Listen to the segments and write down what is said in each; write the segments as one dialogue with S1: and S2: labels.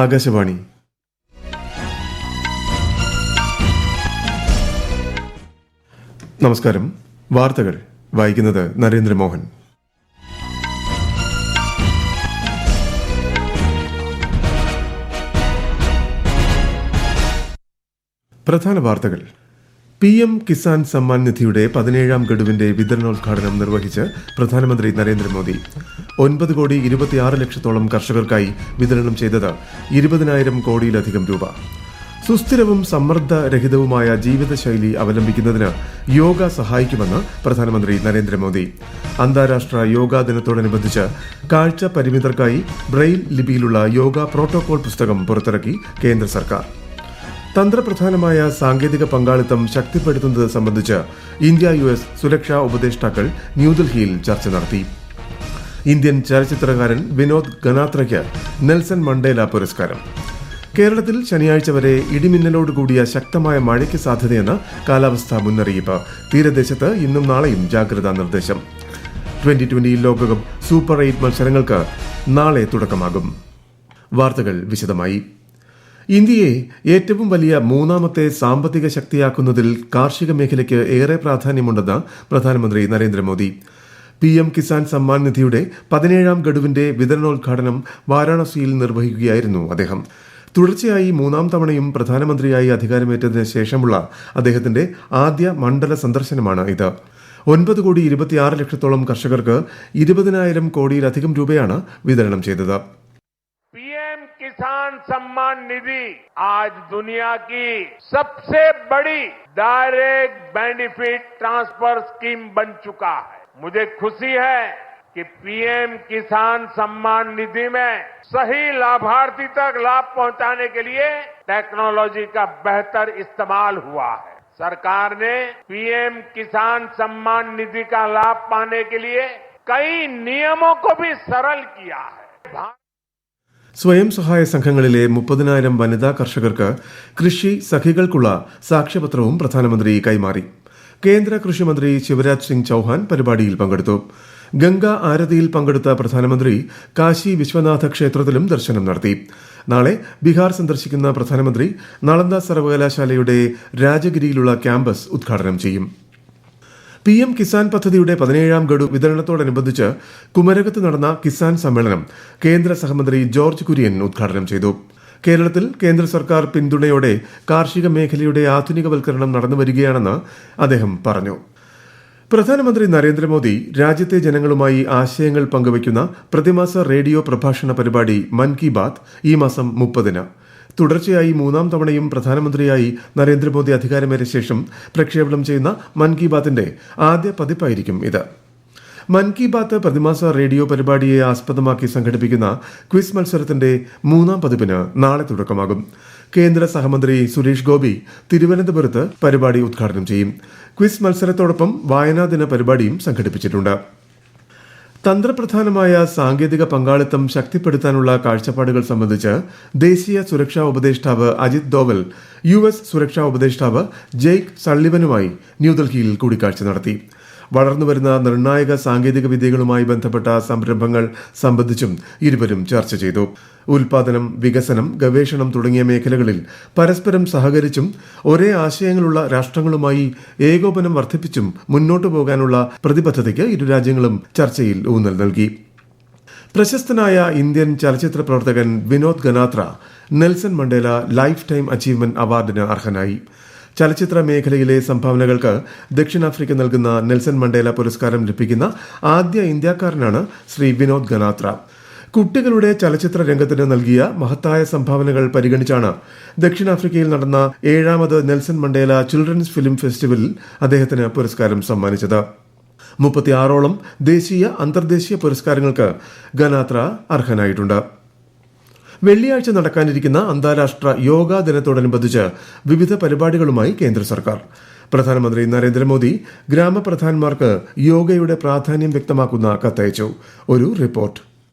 S1: ആകാശവാണി. നമസ്കാരം. വാർത്തകൾ വായിക്കുന്നത് നരേന്ദ്രമോഹൻ. പ്രധാന വാർത്തകൾ. PM കിസാൻ സമ്മാൻ നിധിയുടെ 17ാം ഗഡുവിന്റെ വിതരണോദ്ഘാടനം നിർവഹിച്ച് പ്രധാനമന്ത്രി നരേന്ദ്രമോദി. 9,26,00,000 കർഷകർക്കായി വിതരണം ചെയ്തത് 20,000 കോടിയിലധികം രൂപ. സുസ്ഥിരവും സമ്മർദ്ദരഹിതവുമായ ജീവിതശൈലി അവലംബിക്കുന്നതിന് യോഗ സഹായിക്കുമെന്ന് പ്രധാനമന്ത്രി നരേന്ദ്രമോദി. അന്താരാഷ്ട്ര യോഗാ ദിനത്തോടനുബന്ധിച്ച് കാഴ്ച പരിമിതർക്കായി ബ്രെയിൽ ലിപിയിലുള്ള യോഗ പ്രോട്ടോകോൾ പുസ്തകം പുറത്തിറക്കി കേന്ദ്ര സർക്കാർ. തന്ത്രപ്രധാനമായ സാങ്കേതിക പങ്കാളിത്തം ശക്തിപ്പെടുത്തുന്നത് സംബന്ധിച്ച് ഇന്ത്യ-US സുരക്ഷാ ഉപദേഷ്ടാക്കൾ ന്യൂഡൽഹിയിൽ ചർച്ച നടത്തി. ഇന്ത്യൻ ചലച്ചിത്രകാരൻ വിനോദ് ഗനാത്രയ്ക്ക് നെൽസൺ മണ്ടേല പുരസ്കാരം. കേരളത്തിൽ ശനിയാഴ്ച വരെ ഇടിമിന്നലോടുകൂടിയ ശക്തമായ മഴയ്ക്ക് സാധ്യതയെന്ന് കാലാവസ്ഥാ മുന്നറിയിപ്പ്. തീരദേശത്ത് ഇന്നും നാളെയും ജാഗ്രതാ നിർദ്ദേശം. 2020 ലോകകപ്പ് സൂപ്പർ 8 മത്സരങ്ങൾക്ക് നാളെ തുടക്കമാകും. വാർത്തകൾ വിശദമായി. ഇന്ത്യയെ ഏറ്റവും വലിയ മൂന്നാമത്തെ സാമ്പത്തിക ശക്തിയാക്കുന്നതിൽ കാർഷിക മേഖലയ്ക്ക് ഏറെ പ്രാധാന്യമുണ്ടെന്ന് പ്രധാനമന്ത്രി നരേന്ദ്രമോദി. PM കിസാൻ സമ്മാൻ നിധിയുടെ 17ാം ഗഡുവിന്റെ വിതരണോദ്ഘാടനം വാരാണസിയിൽ നിർവഹിക്കുകയായിരുന്നു അദ്ദേഹം. തുടർച്ചയായി 3ാം തവണയും പ്രധാനമന്ത്രിയായി അധികാരമേറ്റതിന് ശേഷമുള്ള അദ്ദേഹത്തിന്റെ ആദ്യ മണ്ഡല സന്ദർശനമാണ് ഇത്. 9,26,00,000 കർഷകർക്ക് 20,000 കോടിയിലധികം രൂപയാണ് വിതരണം ചെയ്തത്.
S2: किसान सम्मान निधि आज दुनिया की सबसे बड़ी डायरेक्ट बेनिफिट ट्रांसफर स्कीम बन चुका है. मुझे खुशी है कि PM किसान सम्मान निधि में सही लाभार्थी तक लाभ पहुंचाने के लिए टेक्नोलॉजी का बेहतर इस्तेमाल हुआ है. सरकार ने PM किसान सम्मान निधि का लाभ पाने के लिए कई नियमों को भी सरल किया है.
S1: സ്വയം സഹായ സംഘങ്ങളിലെ 30,000 വനിതാ കർഷകർക്ക് കൃഷി സഖികൾക്കുള്ള സാക്ഷ്യപത്രവും പ്രധാനമന്ത്രി കൈമാറി. കേന്ദ്ര കൃഷിമന്ത്രി ശിവരാജ് സിംഗ് ചൌഹാൻ പരിപാടിയിൽ പങ്കെടുത്തു. ഗംഗ ആരതിയിൽ പങ്കെടുത്ത പ്രധാനമന്ത്രി കാശി വിശ്വനാഥ ക്ഷേത്രത്തിലും ദർശനം നടത്തി. നാളെ ബീഹാർ സന്ദർശിക്കുന്ന പ്രധാനമന്ത്രി നളന്ദ സർവകലാശാലയുടെ രാജഗിരിയിലുള്ള ക്യാമ്പസ് ഉദ്ഘാടനം ചെയ്യും. PM കിസാൻ പദ്ധതിയുടെ 17ാം ഗഡു വിതരണത്തോടനുബന്ധിച്ച് കുമരകത്ത് നടന്ന കിസാൻ സമ്മേളനം കേന്ദ്ര സഹമന്ത്രി ജോർജ് കുര്യൻ ഉദ്ഘാടനം ചെയ്തു. കേരളത്തിൽ കേന്ദ്ര സർക്കാർ പിന്തുണയോടെ കാർഷിക മേഖലയുടെ ആധുനികവൽക്കരണം നടന്നുവരികയാണെന്ന് അദ്ദേഹം പറഞ്ഞു. പ്രധാനമന്ത്രി നരേന്ദ്രമോദി രാജ്യത്തെ ജനങ്ങളുമായി ആശയങ്ങൾ പങ്കുവയ്ക്കുന്ന പ്രതിമാസ റേഡിയോ പ്രഭാഷണ പരിപാടി മൻ കി ബാത്ത് ഈ മാസം 30-ന്. തുടർച്ചയായി 3ാം തവണയും പ്രധാനമന്ത്രിയായി നരേന്ദ്രമോദി അധികാരമേറ്റ ശേഷം പ്രക്ഷേപണം ചെയ്യുന്ന മൻ കി ബാത്തിന്റെ ആദ്യ പതിപ്പായിരിക്കും ഇത്. മൻ കി ബാത്ത് പ്രതിമാസ റേഡിയോ പരിപാടിയെ ആസ്പദമാക്കി സംഘടിപ്പിക്കുന്ന ക്വിസ് മത്സരത്തിന്റെ 3ാം പതിപ്പിന് നാളെ തുടക്കമാകും. കേന്ദ്ര സഹമന്ത്രി സുരേഷ് ഗോപി തിരുവനന്തപുരത്ത് പരിപാടി ഉദ്ഘാടനം ചെയ്യും. ക്വിസ് മത്സരത്തോടൊപ്പം വായനാ ദിന പരിപാടിയും സംഘടിപ്പിച്ചിട്ടുണ്ട്. തന്ത്രപ്രധാനമായ സാങ്കേതിക പങ്കാളിത്തം ശക്തിപ്പെടുത്താനുള്ള കാഴ്ചപ്പാടുകൾ സംബന്ധിച്ച് ദേശീയ സുരക്ഷാ ഉപദേഷ്ടാവ് അജിത് ഡോവൽ US സുരക്ഷാ ഉപദേഷ്ടാവ് ജെയ്ക്ക് സള്ളിവനുമായി ന്യൂഡൽഹിയിൽ കൂടിക്കാഴ്ച നടത്തി. വളർന്നുവരുന്ന നിർണായക സാങ്കേതിക വിദ്യകളുമായി ബന്ധപ്പെട്ട സംരംഭങ്ങൾ സംബന്ധിച്ചും ഇരുവരും ചർച്ച ചെയ്തു. ഉൽപാദനം, വികസനം, ഗവേഷണം തുടങ്ങിയ മേഖലകളിൽ പരസ്പരം സഹകരിച്ചും ഒരേ ആശയങ്ങളുള്ള രാഷ്ട്രങ്ങളുമായി ഏകോപനം വർദ്ധിപ്പിച്ചും മുന്നോട്ടു പോകാനുള്ള പ്രതിബദ്ധതയ്ക്ക് ഇരു രാജ്യങ്ങളും ചർച്ചയിൽ ഊന്നൽ നൽകി. പ്രശസ്തനായ ഇന്ത്യൻ ചലച്ചിത്ര പ്രവർത്തകൻ Vinod Ganatra Nelson Mandela lifetime achievement അവാർഡിന് അർഹനായി. ചലച്ചിത്ര മേഖലയിലെ സംഭാവനകൾക്ക് ദക്ഷിണാഫ്രിക്ക നൽകുന്ന നെൽസൺ മണ്ടേല പുരസ്കാരം ലഭിക്കുന്ന ആദ്യ ഇന്ത്യക്കാരനാണ് ശ്രീ വിനോദ് ഗനാത്ര. കുട്ടികളുടെ ചലച്ചിത്ര രംഗത്തിന് നൽകിയ മഹത്തായ സംഭാവനകൾ പരിഗണിച്ചാണ് ദക്ഷിണാഫ്രിക്കയിൽ നടന്ന 7ാമത് നെൽസൺ മണ്ടേല ചിൽഡ്രൻസ് ഫിലിം ഫെസ്റ്റിവലിൽ അദ്ദേഹത്തിന് പുരസ്കാരം സമ്മാനിച്ചത്. 36ഓളം ദേശീയ അന്തർദേശീയ പുരസ്കാരങ്ങൾക്ക് ഗനാത്ര അർഹനായിട്ടുണ്ട്. വെള്ളിയാഴ്ച നടക്കാനിരിക്കുന്ന അന്താരാഷ്ട്ര യോഗാ ദിനത്തോടനുബന്ധിച്ച് വിവിധ പരിപാടികളുമായി കേന്ദ്ര സർക്കാർ. പ്രധാനമന്ത്രി നരേന്ദ്രമോദി ഗ്രാമപ്രധാൻമാർക്ക് യോഗയുടെ പ്രാധാന്യം വ്യക്തമാക്കുന്ന കത്തയച്ചു. ഒരു റിപ്പോർട്ട്.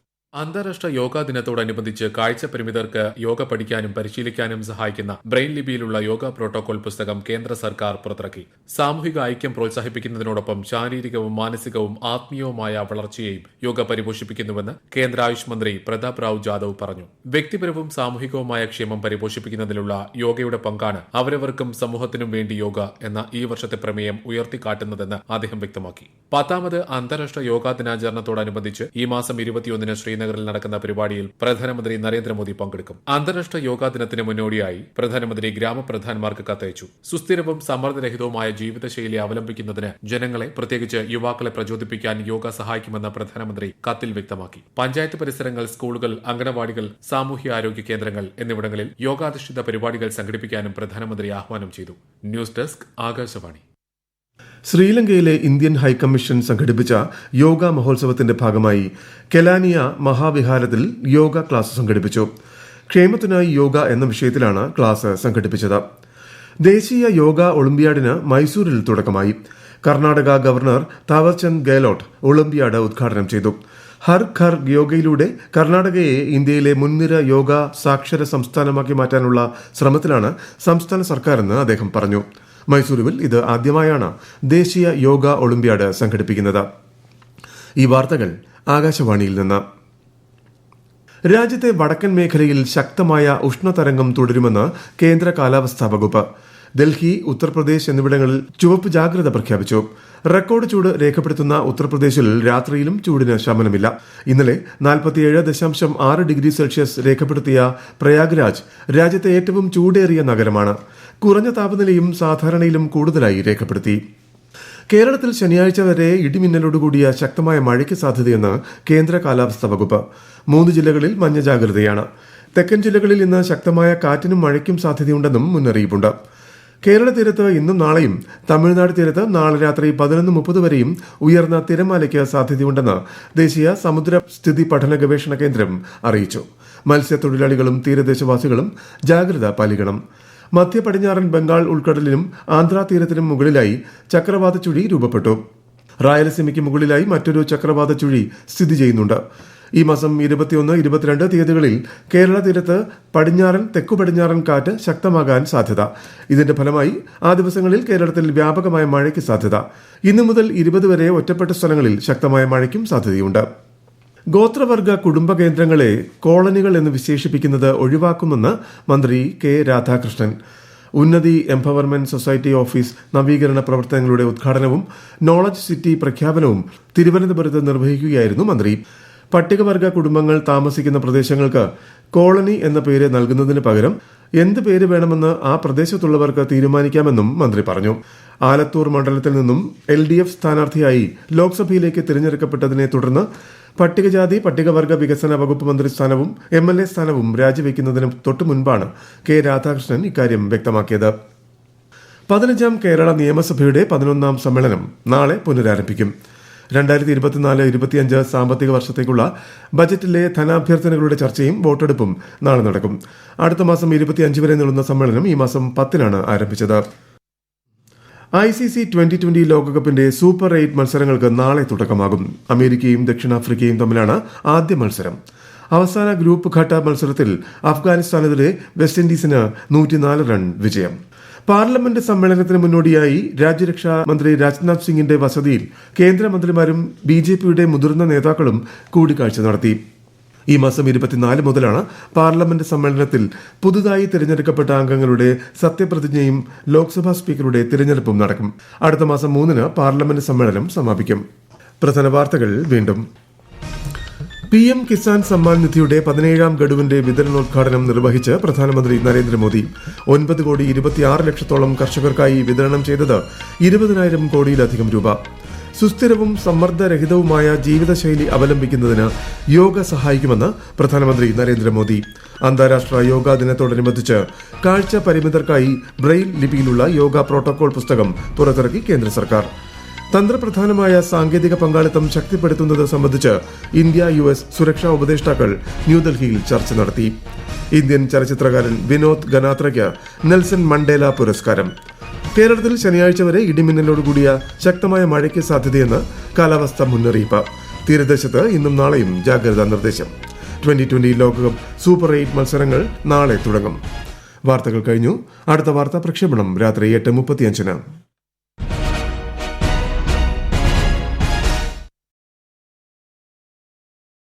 S3: അന്താരാഷ്ട്ര യോഗാ ദിനത്തോടനുബന്ധിച്ച് കാഴ്ച പരിമിതർക്ക് യോഗ പഠിക്കാനും പരിശീലിക്കാനും സഹായിക്കുന്ന ബ്രെയിൻ ലിപിയിലുള്ള യോഗ പ്രോട്ടോകോൾ പുസ്തകം കേന്ദ്ര സർക്കാർ പുറത്തിറക്കി. സാമൂഹിക ഐക്യം പ്രോത്സാഹിപ്പിക്കുന്നതിനോടൊപ്പം ശാരീരികവും മാനസികവും ആത്മീയവുമായ വളർച്ചയെയും യോഗ പരിപോഷിപ്പിക്കുന്നുവെന്ന് കേന്ദ്ര ആയുഷ് മന്ത്രി പ്രതാപ് റാവു ജാദവ് പറഞ്ഞു. വ്യക്തിപരവും സാമൂഹികവുമായ ക്ഷേമം പരിപോഷിപ്പിക്കുന്നതിലുള്ള യോഗയുടെ പങ്കാണ് അവരവർക്കും സമൂഹത്തിനും വേണ്ടി യോഗ എന്ന ഈ വർഷത്തെ പ്രമേയം ഉയർത്തിക്കാട്ടുന്നതെന്ന് അദ്ദേഹം വ്യക്തമാക്കി. 10ാമത് അന്താരാഷ്ട്ര യോഗാ ദിനാചരണത്തോടനുബന്ധിച്ച് ഈ മാസം 21-ന് ശ്രീനഗറിൽ നടക്കുന്ന പരിപാടിയിൽ പ്രധാനമന്ത്രി നരേന്ദ്രമോദി പങ്കെടുക്കും. അന്താരാഷ്ട്ര യോഗാ ദിനത്തിന് മുന്നോടിയായി പ്രധാനമന്ത്രി ഗ്രാമപ്രധാൻമാർക്ക് കത്തയച്ചു. സുസ്ഥിരവും സമ്മർദ്ദരഹിതവുമായ ജീവിതശൈലി അവലംബിക്കുന്നതിന് ജനങ്ങളെ, പ്രത്യേകിച്ച് യുവാക്കളെ പ്രചോദിപ്പിക്കാൻ യോഗ സഹായിക്കുമെന്ന് പ്രധാനമന്ത്രി കത്തിൽ വ്യക്തമാക്കി. പഞ്ചായത്ത് പരിസരങ്ങൾ, സ്കൂളുകൾ, അംഗനവാടികൾ, സാമൂഹ്യാരോഗ്യ കേന്ദ്രങ്ങൾ എന്നിവിടങ്ങളിൽ യോഗാധിഷ്ഠിത പരിപാടികൾ സംഘടിപ്പിക്കാനും പ്രധാനമന്ത്രി ആഹ്വാനം ചെയ്തു. News desk, Akashvani.
S1: ശ്രീലങ്കയിലെ ഇന്ത്യൻ ഹൈക്കമ്മീഷൻ സംഘടിപ്പിച്ച യോഗ മഹോത്സവത്തിന്റെ ഭാഗമായി കെലാനിയ മഹാവിഹാരത്തിൽ യോഗ ക്ലാസ് സംഘടിപ്പിച്ചു. ക്ഷേമത്തിനായി യോഗ എന്ന വിഷയത്തിലാണ് ക്ലാസ് സംഘടിപ്പിച്ചത്. ദേശീയ യോഗ ഒളിമ്പ്യാഡിന് മൈസൂരിൽ തുടക്കമായി. കർണാടക ഗവർണർ താവർചന്ദ് ഗെഹ്ലോട്ട് ഒളിമ്പ്യാഡ് ഉദ്ഘാടനം ചെയ്തു. ഹർ ഘർ യോഗയിലൂടെ കർണാടകയെ ഇന്ത്യയിലെ മുൻനിര യോഗ സാക്ഷര സംസ്ഥാനമാക്കി മാറ്റാനുള്ള ശ്രമത്തിലാണ് സംസ്ഥാന സർക്കാരെന്ന് അദ്ദേഹം പറഞ്ഞു. മൈസൂരുവിൽ ഇത് ആദ്യമായാണ് ദേശീയ യോഗ ഒളിമ്പ്യാഡ് സംഘടിപ്പിക്കുന്നത്. ഈ വാർത്തകൾ ആകാശവാണിയിൽ നിന്ന്. രാജ്യത്തെ വടക്കൻ മേഖലയിൽ ശക്തമായ ഉഷ്ണതരംഗം തുടരുമെന്ന് കേന്ദ്ര കാലാവസ്ഥാ വകുപ്പ്. ഡൽഹി, ഉത്തർപ്രദേശ് എന്നിവിടങ്ങളിൽ ചുവപ്പ് ജാഗ്രത പ്രഖ്യാപിച്ചു. റെക്കോർഡ് ചൂട് രേഖപ്പെടുത്തുന്ന ഉത്തർപ്രദേശിൽ രാത്രിയിലും ചൂടിന് ശമനമില്ല. ഇന്നലെ 47.6 ഡിഗ്രി സെൽഷ്യസ് രേഖപ്പെടുത്തിയ പ്രയാഗ്രാജ് രാജ്യത്തെ ഏറ്റവും ചൂടേറിയ നഗരമാണ്. കുറഞ്ഞ താപനിലയും സാധാരണയിലും കൂടുതലായി രേഖപ്പെടുത്തി. കേരളത്തിൽ ശനിയാഴ്ച വരെ ഇടിമിന്നലോടുകൂടിയ ശക്തമായ മഴയ്ക്ക് സാധ്യതയെന്ന് കേന്ദ്ര കാലാവസ്ഥാ വകുപ്പ്. 3 ജില്ലകളിൽ മഞ്ഞ ജാഗ്രതയാണ്. തെക്കൻ ജില്ലകളിൽ ഇന്ന് ശക്തമായ കാറ്റിനും മഴയ്ക്കും സാധ്യതയുണ്ടെന്നും മുന്നറിയിപ്പുണ്ട്. കേരള തീരത്ത് ഇന്നും നാളെയും, തമിഴ്നാട് തീരത്ത് നാളെ രാത്രി 11:30 വരെയും ഉയർന്ന തിരമാലയ്ക്ക് സാധ്യതയുണ്ടെന്ന് ദേശീയ സമുദ്ര സ്ഥിതി പഠന ഗവേഷണ കേന്ദ്രം അറിയിച്ചു. മത്സ്യത്തൊഴിലാളികളും തീരദേശവാസികളും ജാഗ്രത പാലിക്കണം. മധ്യ പടിഞ്ഞാറൻ ബംഗാൾ ഉൾക്കടലിനും ആന്ധ്രാ തീരത്തിനും മുകളിലായി ചക്രവാത ചുഴി രൂപപ്പെട്ടു. റായലസീമയ്ക്ക് മുകളിലായി മറ്റൊരു ചക്രവാത ചുഴി സ്ഥിതി ചെയ്യുന്നുണ്ട്. ഈ മാസം 21, 22 തീയതികളിൽ കേരള തീരത്ത് പടിഞ്ഞാറൻ, തെക്കു പടിഞ്ഞാറൻ കാറ്റ് ശക്തമാകാൻ സാധ്യത. ഇതിന്റെ ഫലമായി ആ ദിവസങ്ങളിൽ കേരളത്തിൽ വ്യാപകമായ മഴയ്ക്ക് സാധ്യത. ഇന്നു മുതൽ 20 വരെ ഒറ്റപ്പെട്ട സ്ഥലങ്ങളിൽ ശക്തമായ മഴയ്ക്കും സാധ്യതയുണ്ട്. ഗോത്രവർഗ കുടുംബ കേന്ദ്രങ്ങളെ കോളനികൾ എന്ന് വിശേഷിപ്പിക്കുന്നത് ഒഴിവാക്കുമെന്ന് മന്ത്രി കെ രാധാകൃഷ്ണൻ. ഉന്നതി എംപവർമെന്റ് സൊസൈറ്റി ഓഫീസ് നവീകരണ പ്രവർത്തനങ്ങളുടെ ഉദ്ഘാടനവും നോളജ് സിറ്റി പ്രഖ്യാപനവും തിരുവനന്തപുരത്ത് നിർവഹിക്കുകയായിരുന്നു മന്ത്രി. പട്ടികവർഗ കുടുംബങ്ങൾ താമസിക്കുന്ന പ്രദേശങ്ങൾക്ക് കോളനി എന്ന പേര് നൽകുന്നതിന് പകരം എന്ത് പേര് വേണമെന്ന് ആ പ്രദേശത്തുള്ളവർക്ക് തീരുമാനിക്കാമെന്നും മന്ത്രി പറഞ്ഞു. ആലത്തൂർ മണ്ഡലത്തിൽ നിന്നും LDF സ്ഥാനാർത്ഥിയായി ലോക്സഭയിലേക്ക് തിരഞ്ഞെടുക്കപ്പെട്ടതിനെ തുടർന്ന് പട്ടികജാതി പട്ടികവർഗ വികസന വകുപ്പ് മന്ത്രി സ്ഥാനവും MLA സ്ഥാനവും രാജിവെക്കുന്നതിന് തൊട്ടു മുൻപാണ് കെ രാധാകൃഷ്ണൻ ഇക്കാര്യം വ്യക്തമാക്കിയത്. 15ാം കേരള നിയമസഭയുടെ 11ാം സമ്മേളനം നാളെ പുനരാരംഭിക്കും. 2024-25 സാമ്പത്തിക വർഷത്തേക്കുള്ള ബജറ്റിലെ ധനാഭ്യർത്ഥനകളുടെ ചർച്ചയും വോട്ടെടുപ്പും നാളെ നടക്കും. അടുത്ത മാസം 25 വരെ നീളുന്ന സമ്മേളനം ഈ മാസം 10-നാണ് ആരംഭിച്ചത്. ICC 2020 ലോകകപ്പിന്റെ സൂപ്പർ 8 മത്സരങ്ങൾക്ക് നാളെ തുടക്കമാകും. അമേരിക്കയും ദക്ഷിണാഫ്രിക്കയും തമ്മിലാണ് ആദ്യ മത്സരം. അവസാന ഗ്രൂപ്പ് ഘട്ട മത്സരത്തിൽ അഫ്ഗാനിസ്ഥാനെതിരെ വെസ്റ്റ് ഇൻഡീസിന് 104 റൺ വിജയം. പാർലമെന്റ് സമ്മേളനത്തിന് മുന്നോടിയായി രാജ്യരക്ഷാ മന്ത്രി രാജ്നാഥ് സിംഗിന്റെ വസതിയിൽ കേന്ദ്രമന്ത്രിമാരും BJPയുടെ മുതിർന്ന നേതാക്കളും കൂടിക്കാഴ്ച നടത്തി. ഈ മാസം 24 മുതലാണ് പാർലമെന്റ് സമ്മേളനത്തിൽ പുതുതായി തിരഞ്ഞെടുക്കപ്പെട്ട അംഗങ്ങളുടെ സത്യപ്രതിജ്ഞയും ലോക്സഭാ സ്പീക്കറുടെ തിരഞ്ഞെടുപ്പും നടക്കും. അടുത്ത മാസം 3-ന് പാർലമെന്റ് സമ്മേളനം സമാപിക്കും. പ്രധാന വാർത്തകൾ വീണ്ടും. PM കിസാൻ സമ്മാൻ നിധിയുടെ 17ാം ഗഡുവിന്റെ വിതരണോദ്ഘാടനം നിർവഹിച്ച് പ്രധാനമന്ത്രി നരേന്ദ്രമോദി. 9,26,00,000 കർഷകർക്കായി വിതരണം ചെയ്തത് 20,000 കോടിയിലധികം രൂപ. സുസ്ഥിരവും സമ്മർദ്ദരഹിതവുമായ ജീവിതശൈലി അവലംബിക്കുന്നതിന് യോഗ സഹായിക്കുമെന്ന് പ്രധാനമന്ത്രി നരേന്ദ്രമോദി. അന്താരാഷ്ട്ര യോഗാ ദിനത്തോടനുബന്ധിച്ച് കാഴ്ച പരിമിതർക്കായി ബ്രെയിൽ ലിപിയിലുള്ള യോഗ പ്രോട്ടോകോൾ പുസ്തകം പുറത്തിറക്കി കേന്ദ്ര സർക്കാർ. തന്ത്രപ്രധാനമായ സാങ്കേതിക പങ്കാളിത്തം ശക്തിപ്പെടുത്തുന്നത് സംബന്ധിച്ച് ഇന്ത്യ US സുരക്ഷാ ഉപദേഷ്ടാക്കൾ ന്യൂഡൽഹിയിൽ ചർച്ച നടത്തി. ഇന്ത്യൻ ചലച്ചിത്രകാരൻ വിനോദ് ഗനാത്രയ്ക്ക് നെൽസൺ മണ്ടേല പുരസ്കാരം. കേരളത്തിൽ ശനിയാഴ്ച വരെ ഇടിമിന്നലോടുകൂടിയ ശക്തമായ മഴയ്ക്ക് സാധ്യതയെന്ന് കാലാവസ്ഥാ മുന്നറിയിപ്പ്. തീരദേശത്ത് ഇന്നും നാളെയും ജാഗ്രതാ നിർദ്ദേശം. 2020 ലോകകപ്പ് സൂപ്പർ 8 മത്സരങ്ങൾ നാളെ തുടങ്ങും. വാർത്തകൾ കഴിഞ്ഞു. അടുത്ത വാർത്താ പ്രക്ഷേപണം രാത്രി 8:35.